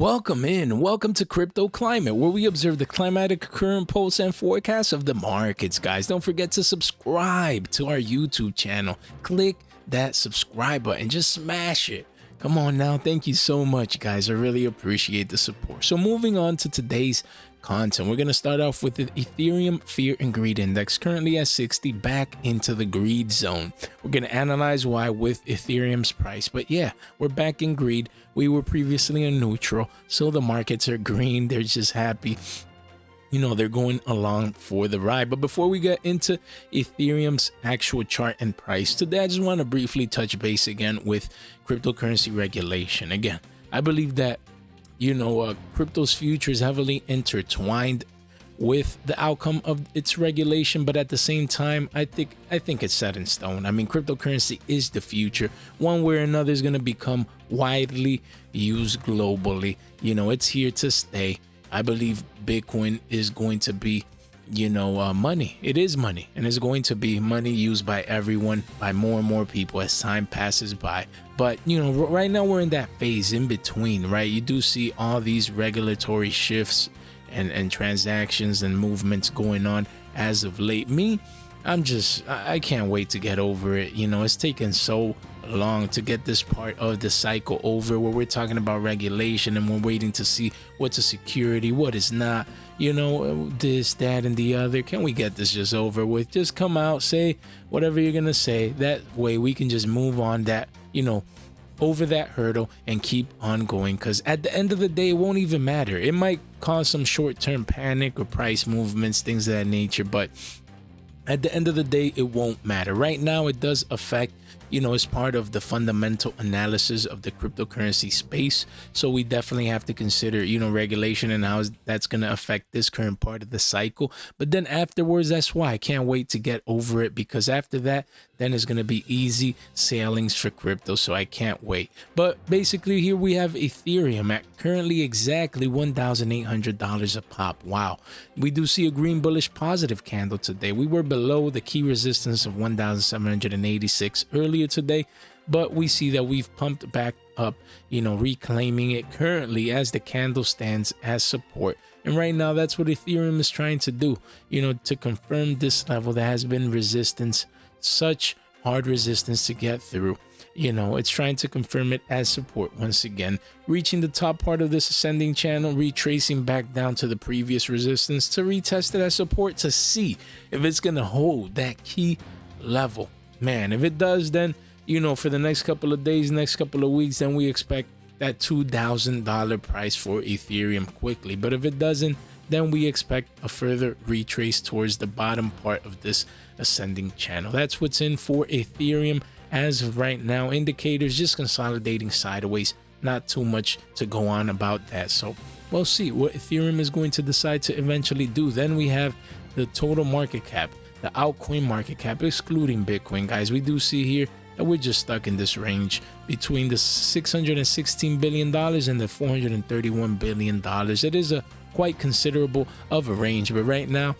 Welcome to Crypto Climate, where we observe the climatic current pulse and forecast of the markets, guys. Don't forget to subscribe to our YouTube channel. Click that subscribe button, just smash it. Come on now, thank you so much, guys. I really appreciate the support. So moving on to today's content, we're going to start off with the Ethereum Fear and Greed Index, currently at 60, back into the greed zone. We're going to analyze why with Ethereum's price. But yeah, we're back in greed. We were previously in neutral, so the markets are green. They're just happy. You know, they're going along for the ride. But before we get into Ethereum's actual chart and price, today I just want to briefly touch base again with cryptocurrency regulation. Again, I believe that, crypto's future is heavily intertwined with the outcome of its regulation, but at the same time, I think it's set in stone. I mean, cryptocurrency is the future. One way or another is going to become widely used globally. It's here to stay. I believe Bitcoin is going to be, money. It is money, and it's going to be money used by everyone, by more and more people as time passes by. But, right now we're in that phase in between, right? You do see all these regulatory shifts and transactions and movements going on as of late. I can't wait to get over it. It's taken so long to get this part of the cycle over, where we're talking about regulation and we're waiting to see what's a security, what is not, this, that, and the other. Can we get this just over with? Just come out, say whatever you're gonna say. That way we can just move on that, over that hurdle and keep on going, because at the end of the day, it won't even matter. It might cause some short-term panic or price movements, things of that nature, but at the end of the day, it won't matter. Right now, it does affect, as part of the fundamental analysis of the cryptocurrency space. So we definitely have to consider, regulation and how that's going to affect this current part of the cycle. But then afterwards, that's why I can't wait to get over it, because after that, then it's going to be easy sailings for crypto. So I can't wait. But basically, here we have Ethereum at currently exactly $1,800 a pop. Wow. We do see a green bullish positive candle today. We were below the key resistance of 1,786 earlier today, but we see that we've pumped back up, reclaiming it currently as the candle stands as support. And right now, that's what Ethereum is trying to do, to confirm this level that has been resistance, such hard resistance to get through. It's trying to confirm it as support once again, reaching the top part of this ascending channel, retracing back down to the previous resistance to retest it as support to see if it's going to hold that key level. Man, if it does, then, for the next couple of days, next couple of weeks, then we expect that $2,000 price for Ethereum quickly. But if it doesn't, then we expect a further retrace towards the bottom part of this ascending channel. That's what's in for Ethereum as of right now. Indicators just consolidating sideways. Not too much to go on about that. So we'll see what Ethereum is going to decide to eventually do. Then we have the total market cap, the altcoin market cap, excluding Bitcoin, guys. We do see here that we're just stuck in this range between the $616 billion and the $431 billion. It is a quite considerable of a range, but right now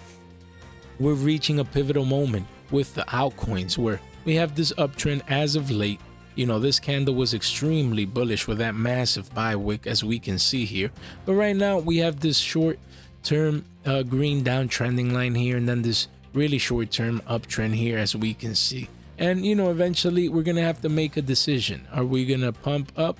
we're reaching a pivotal moment with the altcoins, where we have this uptrend as of late. This candle was extremely bullish with that massive buy wick, as we can see here. But right now we have this short-term green downtrending line here, and then this really short-term uptrend here, as we can see. And, eventually we're going to have to make a decision. Are we going to pump up,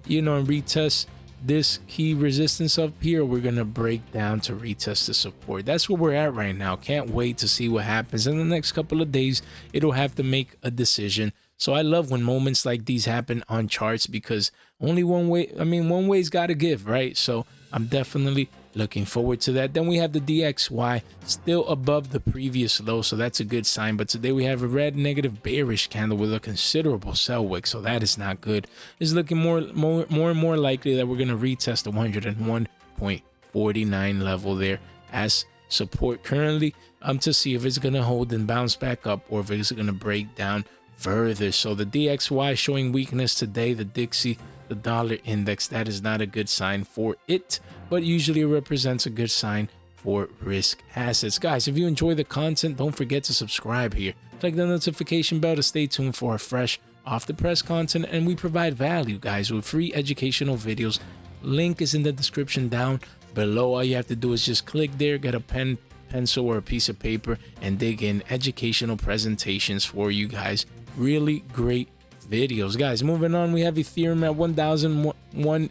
and retest this key resistance up here, or we're going to break down to retest the support? That's where we're at right now. Can't wait to see what happens in the next couple of days. It'll have to make a decision. So I love when moments like these happen on charts, because only one way's got to give, right? So I'm definitely looking forward to that. Then we have the DXY still above the previous low, so that's a good sign. But today we have a red negative bearish candle with a considerable sell wick, so that is not good. It's looking more and more likely that we're going to retest the 101.49 level there as support currently, to see if it's going to hold and bounce back up, or if it's going to break down further. So the DXY showing weakness today. The Dixie, the dollar index, that is not a good sign for it, but usually it represents a good sign for risk assets. Guys, if you enjoy the content, don't forget to subscribe here. Click the notification bell to stay tuned for our fresh off the press content, and we provide value, guys, with free educational videos Link is in the description down below. All you have to do is just click there, get a pen, pencil, or a piece of paper, and dig in educational presentations for you guys. Really great videos, guys. Moving on, we have Ethereum at 1,001.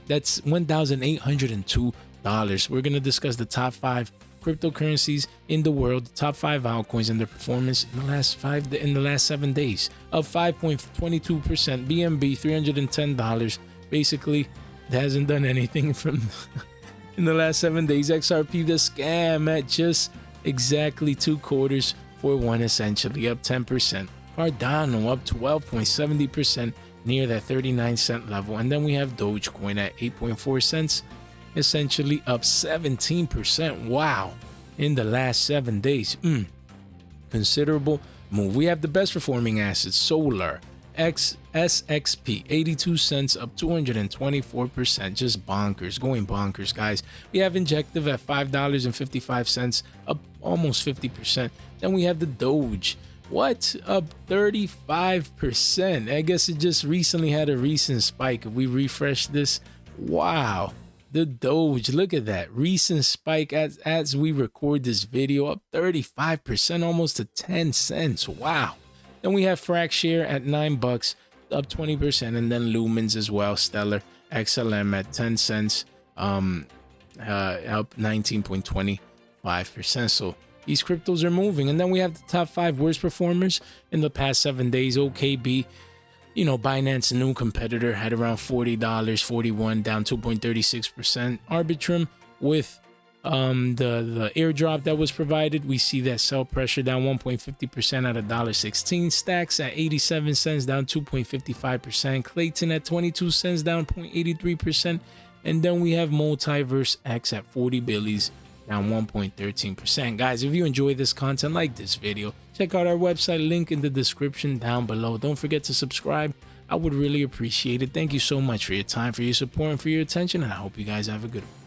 That's $1,802. We're gonna discuss the top 5 cryptocurrencies in the world, the top 5 altcoins and their performance in the last 7 days. Up 5.22%. BNB $310. Basically, it hasn't done anything from in the last 7 days. XRP the scam at just exactly 2 quarters for 1, essentially up 10%. Cardano up 12.70%, near that 39-cent level. And then we have Dogecoin at 8.4 cents, essentially up 17%. Wow, in the last 7 days. Considerable move. We have the best performing assets, Solar SXP 82 cents, up 224%. Just bonkers, going bonkers, guys. We have Injective at $5.55, up almost 50%. Then we have the Doge, up 35%. I guess it just recently had a recent spike. If we refresh this, wow, the Doge, look at that recent spike as we record this video, up 35%, almost to 10 cents. Wow. Then we have Fracshare at $9, up 20%, and then Lumens as well, Stellar XLM at 10 cents, up 19.25%. So these cryptos are moving. And then we have the top 5 worst performers in the past 7 days. OKB, Binance, new competitor, had around $40, 41, down 2.36%. Arbitrum, with the airdrop that was provided, we see that sell pressure down 1.50% at $1.16. Stacks at 87 cents, down 2.55%. Clayton at 22 cents, down 0.83%. And then we have Multiverse X at 40 billies, down 1.13%. Guys, if you enjoy this content, like this video, check out our website, link in the description down below. Don't forget to subscribe. I would really appreciate it. Thank you so much for your time, for your support, and for your attention, and I hope you guys have a good one.